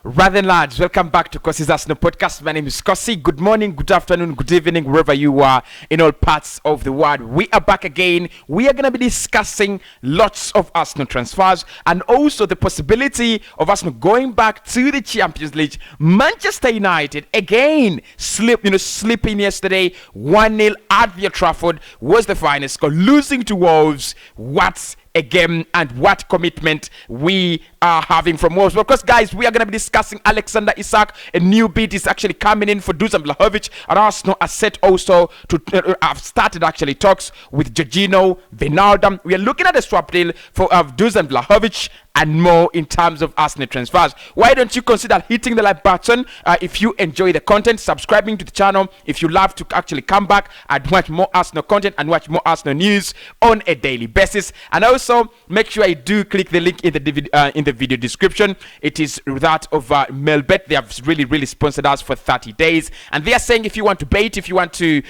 Rather lads, welcome back to Cossy's Arsenal podcast. My name is Cossy. Good morning, good afternoon, good evening, wherever you are in all parts of the world. We are back again. We are going to be discussing lots of Arsenal transfers and also the possibility of Arsenal going back to the Champions League. Manchester United again slipping yesterday. 1-0 at the Trafford was the final score. Losing to Wolves. What's a game and what commitment we are having from Wolves. Because guys, we are going to be discussing Alexander Isak. A new bid is actually coming in for Dusan Vlahovic, and Arsenal are set also to have started actually talks with Jorginho, Wijnaldum. We are looking at a swap deal for Dusan Vlahovic and more in terms of Arsenal transfers. Why don't you consider hitting the like button if you enjoy the content, subscribing to the channel if you love to actually come back and watch more Arsenal content and watch more Arsenal news on a daily basis. And also make sure you do click the link in the video description. It is that of Melbet. They have really sponsored us for 30 days, and they are saying if you want to bait, if you want to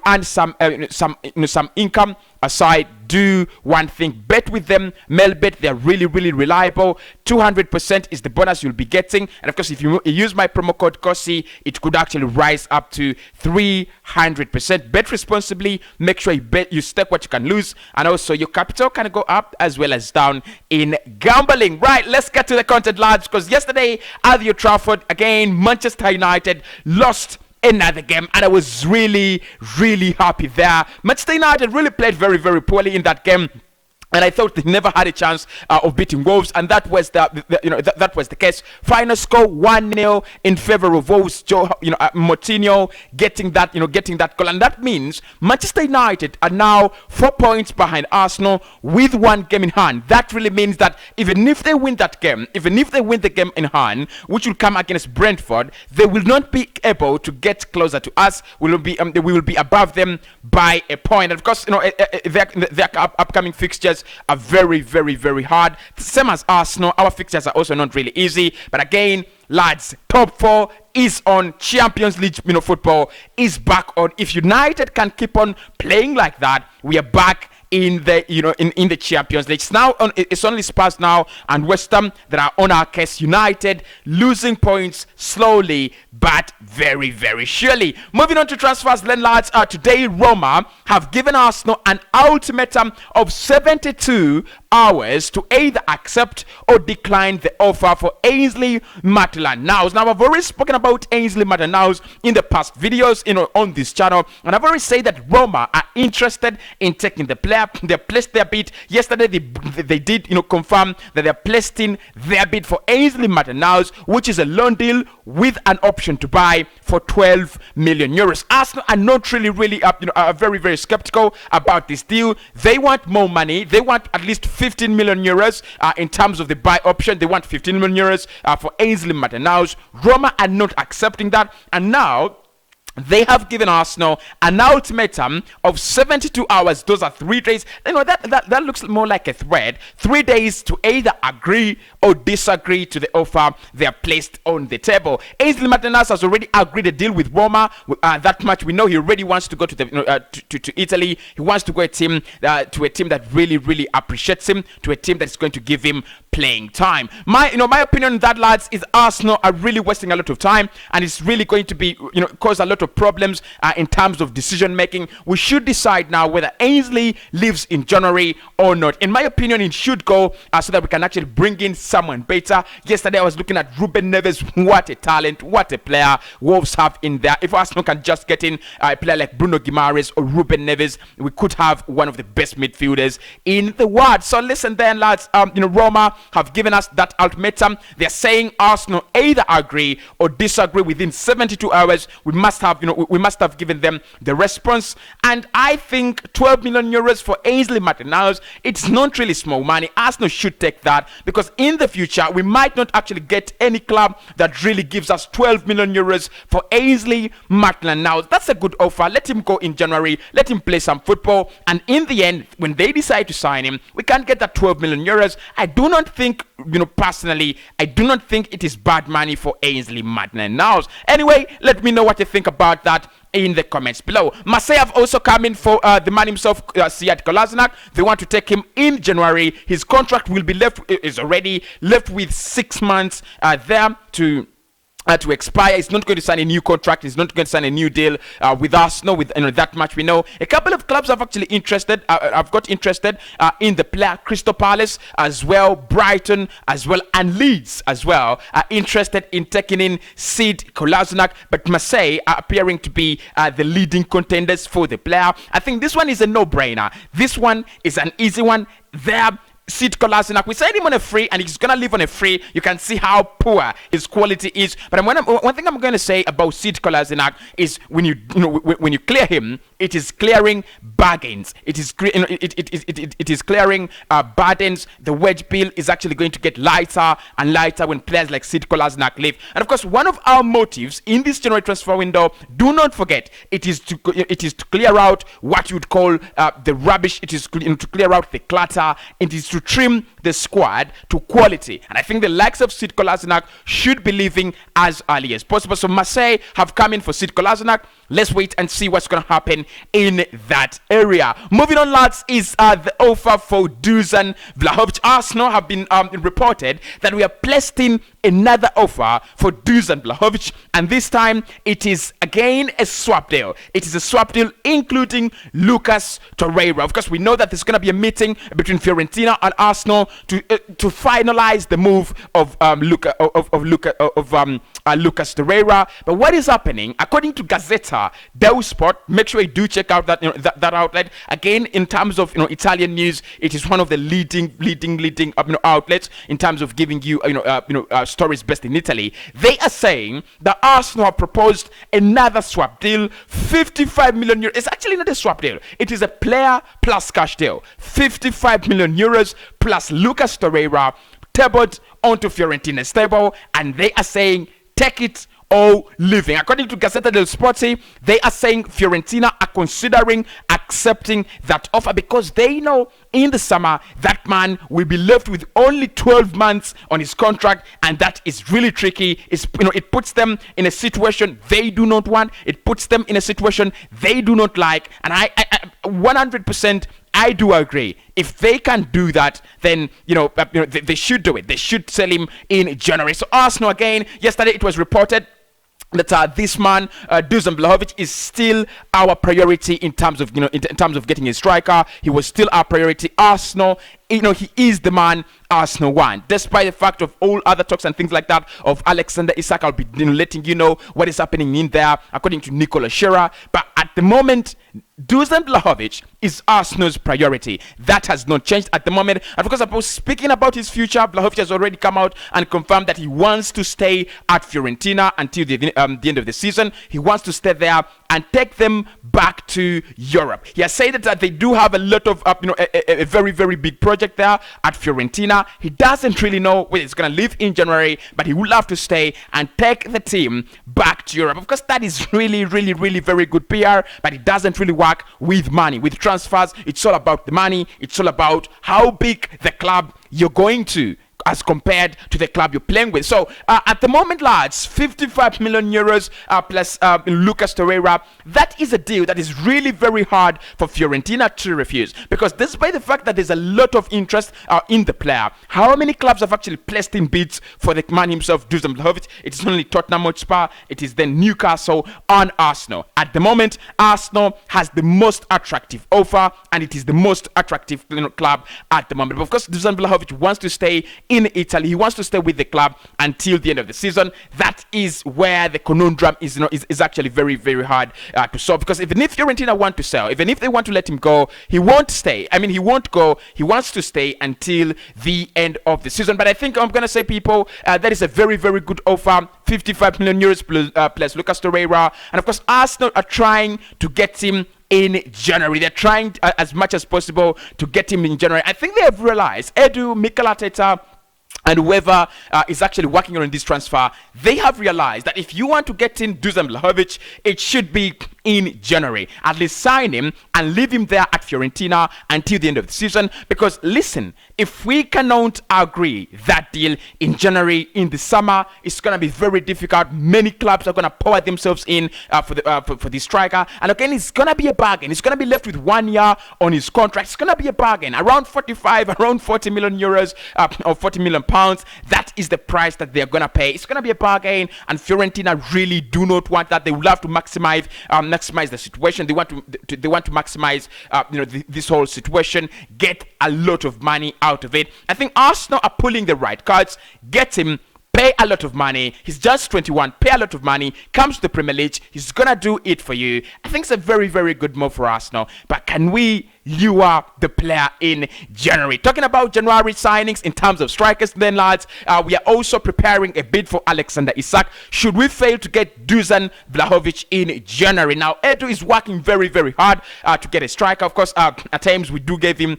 earn some income aside, do one thing: bet with them. Melbet, they're really reliable. 200% is the bonus you'll be getting, and of course if you use my promo code Cossy, it could actually rise up to 300%. Bet responsibly. Make sure you stake what you can lose, and also your capital can go up as well as down in gambling. Right, let's get to the content, lads, because yesterday at the Trafford again, Manchester United lost another game, and I was really happy there. Manchester United really played very poorly in that game, and I thought they never had a chance of beating Wolves, and that was that was the case. Final score 1-0 in favor of Wolves. Moutinho getting that goal, and that means Manchester United are now 4 points behind Arsenal with 1 game in hand. That really means that even if they win that game, even if they win the game in hand, which will come against Brentford, they will not be able to get closer to us. We will be above them by a point. And of course, their upcoming fixtures are very hard. Same as Arsenal, our fixtures are also not really easy. But again, lads, top 4 is on. Champions League football is back on. If United can keep on playing like that, we are back in the in the Champions League. It's only Spurs now and West Ham that are on our case. United losing points slowly but very surely. Moving on to transfers then, lads. Today Roma have given Arsenal an ultimatum of 72 hours to either accept or decline the offer for Ainsley Maitland-Niles. Now, I've already spoken about Ainsley Maitland-Niles in the past videos on this channel, and I've already said that Roma are interested in taking the player. They placed their bid yesterday. They did confirm that they're placing their bid for Ainsley Maitland-Niles, which is a loan deal with an option to buy for 12 million euros. Arsenal are not really are very skeptical about this deal. They want more money. They want at least 15 million euros in terms of the buy option. They want 15 million euros for Ainsley Maitland-Niles. Roma are not accepting that, and now they have given Arsenal an ultimatum of 72 hours. Those are 3 days. That looks more like a threat. 3 days to either agree or disagree to the offer they are placed on the table. Ainsley Maitland-Niles has already agreed a deal with Roma. That much we know. He already wants to go to to Italy. He wants to go to a team that really appreciates him, to a team that is going to give him playing time. My opinion on that, lads, is Arsenal are really wasting a lot of time, and it's really going to be cause a lot of problems in terms of decision making. We should decide now whether Ainsley leaves in January or not. In my opinion, it should go so that we can actually bring in someone better. Yesterday I was looking at Ruben Neves. What a talent, what a player Wolves have in there. If Arsenal can just get in a player like Bruno Guimaraes or Ruben Neves, we could have one of the best midfielders in the world. So listen then, lads, Roma have given us that ultimatum. They're saying Arsenal either agree or disagree within 72 hours. We must have given them the response, and I think 12 million euros for Ainsley Maitland-Niles, it's not really small money. Arsenal should take that, because in the future we might not actually get any club that really gives us 12 million euros for Ainsley Maitland-Niles. That's a good offer. Let him go in January, let him play some football, and in the end, when they decide to sign him, we can get that 12 million euros. I do not think, personally, I do not think it is bad money for Ainsley Maitland-Niles. Anyway, let me know what you think about that in the comments below. Marseille have also come in for the man himself, Sead Kolasinac. They want to take him in January. His contract will be is already left with 6 months there to expire. He's not going to sign a new contract. He's not going to sign a new deal with Arsenal. With that much we know. A couple of clubs have actually interested. I've got interested in the player. Crystal Palace as well, Brighton as well, and Leeds as well are interested in taking in Sead Kolasinac. But Marseille are appearing to be the leading contenders for the player. I think this one is a no-brainer. This one is an easy one. There. Sead Kolasinac, we signed him on a free, and he's gonna live on a free. You can see how poor his quality is. But one thing I'm going to say about Sead Kolasinac is when you clear him, it is clearing bargains. It is clearing burdens. The wage bill is actually going to get lighter and lighter when players like Sead Kolasinac leave. And of course, one of our motives in this January transfer window, do not forget, it is to clear out what you would call the rubbish. It is to clear out the clutter. It is to trim the squad to quality, and I think the likes of Sead Kolasinac should be leaving as early as possible. So Marseille have come in for Sead Kolasinac. Let's wait and see what's going to happen in that area. Moving on, lads, is the offer for Dusan Vlahovic. Arsenal have been reported that we have placed in another offer for Dusan Vlahovic, and this time it is again a swap deal. It is a swap deal including Lucas Torreira. Of course, we know that there's going to be a meeting between Fiorentina and Arsenal to finalize the move of Lucas Torreira. But what is happening, according to Gazzetta dello Sport, make sure you do check out that that outlet. Again, in terms of Italian news, it is one of the leading outlets in terms of giving you stories based in Italy. They are saying that Arsenal have proposed another swap deal, 55 million euros. It's actually not a swap deal. It is a player plus cash deal, 55 million euros plus Lucas Torreira tabled onto Fiorentina's table, and they are saying take it or leaving. According to Gazzetta dello Sport, they are saying Fiorentina are considering accepting that offer because they know in the summer that man will be left with only 12 months on his contract, and that is really tricky. It puts them in a situation they do not want. It puts them in a situation they do not like, and I 100%. I do agree. If they can do that, then they should do it. They should sell him in January. So Arsenal again. Yesterday it was reported that this man Dusan Vlahovic is still our priority in terms of in terms of getting a striker. He was still our priority. Arsenal, he is the man Arsenal want, despite the fact of all other talks and things like that of Alexander Isak. I'll be letting you know what is happening in there according to Nicola Shearer. But at the moment, Dusan Vlahovic is Arsenal's priority. That has not changed at the moment. And because I was speaking about his future, Vlahovic has already come out and confirmed that he wants to stay at Fiorentina until the end of the season. He wants to stay there and take them back to Europe. He has said that they do have a lot of a very, very big project there at Fiorentina. He doesn't really know whether he's going to leave in January, but he would love to stay and take the team back to Europe. Of course, that is really, really, really very good PR, but it doesn't really work with money. With transfers, it's all about the money. It's all about how big the club you're going to as compared to the club you're playing with. So at the moment, lads, 55 million euros plus Lucas Torreira, that is a deal that is really very hard for Fiorentina to refuse, because despite the fact that there's a lot of interest in the player, how many clubs have actually placed in bids for the man himself, Dusan Vlahovic? It is only Tottenham Hotspur, it is then Newcastle and Arsenal. At the moment, Arsenal has the most attractive offer, and it is the most attractive club at the moment. But of course, Dusan Vlahovic wants to stay in Italy. He wants to stay with the club until the end of the season. That is where the conundrum is actually very, very hard to solve, because even if Fiorentina want to sell, even if they want to let him go, he won't stay. I mean, he won't go. He wants to stay until the end of the season. But I think I'm going to say, people, that is a very, very good offer. 55 million euros plus Lucas Torreira. And of course, Arsenal are trying to get him in January. They're trying as much as possible to get him in January. I think they have realized, Edu, Mikel Arteta, and whoever is actually working on this transfer, they have realized that if you want to get in Dusan Vlahovic, it should be in January. At least sign him and leave him there at Fiorentina until the end of the season. Because listen, if we cannot agree that deal in January, in the summer, it's going to be very difficult. Many clubs are going to pour themselves in for the striker. And again, it's going to be a bargain. It's going to be left with 1 year on his contract. It's going to be a bargain. Around 40 million euros or 40 million pounds. That is the price that they're going to pay. It's going to be a bargain. And Fiorentina really do not want that. They would love to maximize the situation. They want to maximize this whole situation, get a lot of money out of it. I think Arsenal are pulling the right cards. Get him, pay a lot of money. He's just 21. Pay a lot of money. Comes to the Premier League. He's gonna do it for you. I think it's a very, very good move for Arsenal. But can we lure the player in January? Talking about January signings in terms of strikers, then lads, we are also preparing a bid for Alexander Isak. Should we fail to get Dusan Vlahovic in January? Now, Edu is working very, very hard to get a striker. Of course, at times we do give him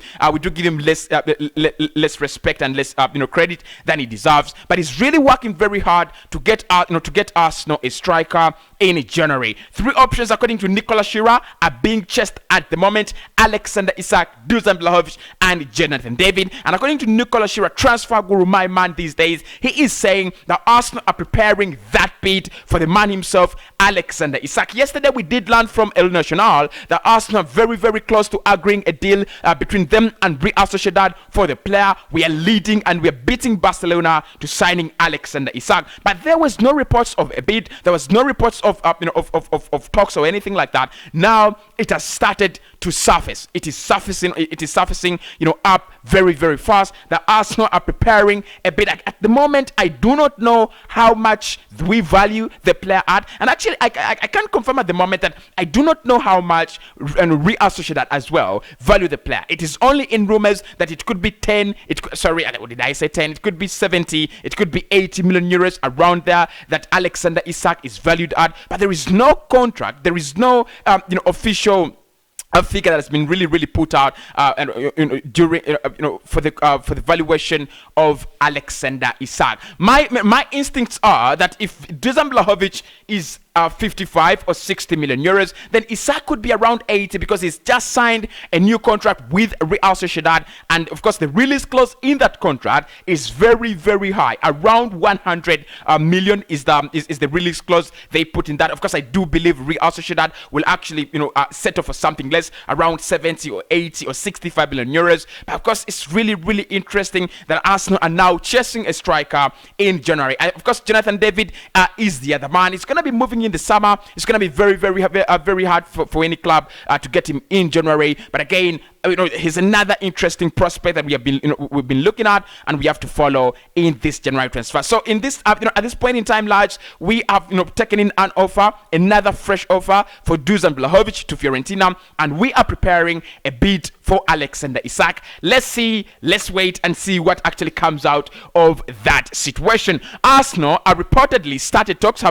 less respect and less credit than he deserves. But he's really working very hard to get Arsenal a striker in January. 3 options, according to Nicola Shearer, are being chased at the moment: Alexander Isak, Dusan Vlahovic, and Jonathan David. And according to Nicola Shearer, transfer guru, my man these days, he is saying that Arsenal are preparing that bid for the man himself, Alexander Isak. Yesterday, we did learn from El Nacional that Arsenal are very, very close to agreeing a deal between them and Real Sociedad for the player. We are leading and we are beating Barcelona to signing Alexander Isak. But there was no reports of a bid. There was no reports of talks or anything like that. Now it has started to surface. It is surfacing, up very, very fast. The Arsenal are preparing a bid. At the moment, I do not know how much we value the player at. And actually, I can't confirm at the moment that I do not know how much Real Sociedad as well value the player. It is only in rumors that it could be 10, what did I say 10? It could be 70, it could be 80 million euros around there that Alexander Isak is valued at. But there is no contract, there is no official figure that has been really, really put out during for the valuation of Alexander Isak. My instincts are that if Dusan Vlahovic is 55 or 60 million euros, then Isak could be around 80 because he's just signed a new contract with Real Sociedad, and of course the release clause in that contract is very, very high. Around 100 million is the release clause they put in that. Of course, I do believe Real Sociedad will actually settle for something less, around 70 or 80 or 65 million euros. But of course, it's really, really interesting that Arsenal are now chasing a striker in January. Of course, Jonathan David is the other man. It's going to be moving in the summer. It's going to be very, very, very hard for any club to get him in January. But again, he's another interesting prospect that we've been looking at, and we have to follow in this January transfer. So in this at this point in time, lads, we have taken in an offer, another fresh offer for Dusan Vlahovic to Fiorentina, and we are preparing a bid for Alexander Isak. Let's wait and see what actually comes out of that situation. Arsenal have reportedly started talks for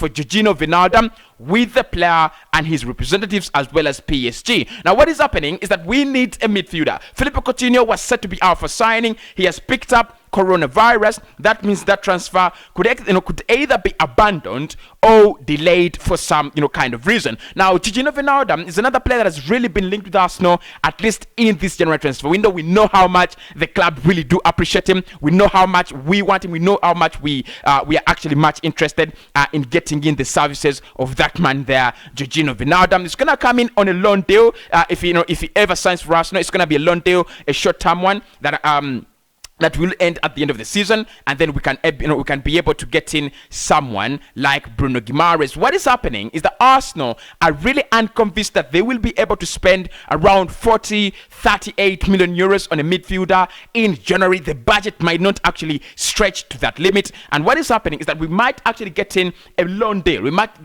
Jorginho Wijnaldum with the player and his representatives as well as PSG. Now, what is happening is that we need a midfielder. Philippe Coutinho was set to be out for signing. He has picked up coronavirus. That means that transfer could either be abandoned or delayed for some kind of reason. Now, Jorginho Wijnaldum is another player that has really been linked with Arsenal, at least in this January transfer window. We know how much the club really do appreciate him. We know how much we want him. We know how much we are actually much interested in getting in the services of that man there, Jorginho Wijnaldum. Is gonna come in on a loan deal. If he ever signs for Arsenal, it's gonna be a loan deal, a short-term one that will end at the end of the season, and then we can be able to get in someone like Bruno Guimaraes. What is happening is that Arsenal are really unconvinced that they will be able to spend around 38 million euros on a midfielder in January. The budget might not actually stretch to that limit, and what is happening is that we might actually get in a loan deal. We might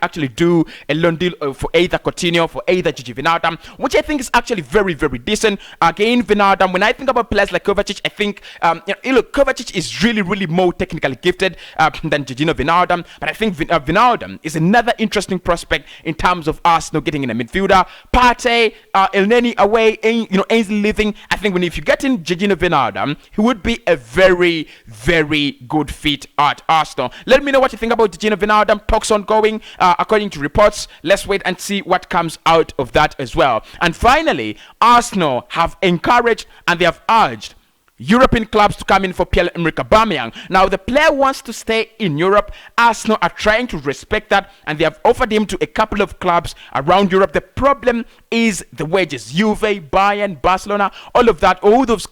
actually do a loan deal for either Coutinho, for either Gigi Wijnaldum, which I think is actually very, very decent. Again, Wijnaldum, when I think about players like Kovacic, I think, look, Kovacic is really more technically gifted than Gigino Wijnaldum, but I think Wijnaldum is another interesting prospect in terms of Arsenal getting in a midfielder. Partey, Elneny away, Ainsley leaving. I think if you get in Gigino Wijnaldum, he would be a very good fit at Arsenal. Let me know what you think about Gigino Wijnaldum. Talks ongoing, according to reports. Let's wait and see what comes out of that as well. And finally, Arsenal have encouraged and they have urged European clubs to come in for Pierre-Emerick Aubameyang. Now, the player wants to stay in Europe. Arsenal are trying to respect that, and they have offered him to a couple of clubs around Europe. The problem is the wages. Juve, Bayern, Barcelona, all those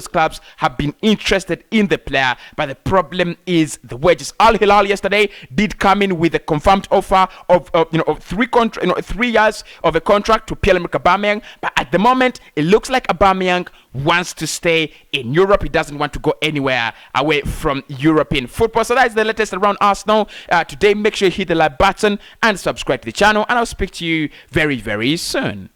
clubs have been interested in the player, but the problem is the wages. Al Hilal yesterday did come in with a confirmed offer of 3 years of a contract to Pierre-Emerick Aubameyang, but at the moment, it looks like Aubameyang wants to stay in Europe. He doesn't want to go anywhere away from European football. So that's the latest around Arsenal. Today, make sure you hit the like button and subscribe to the channel, and I'll speak to you very soon.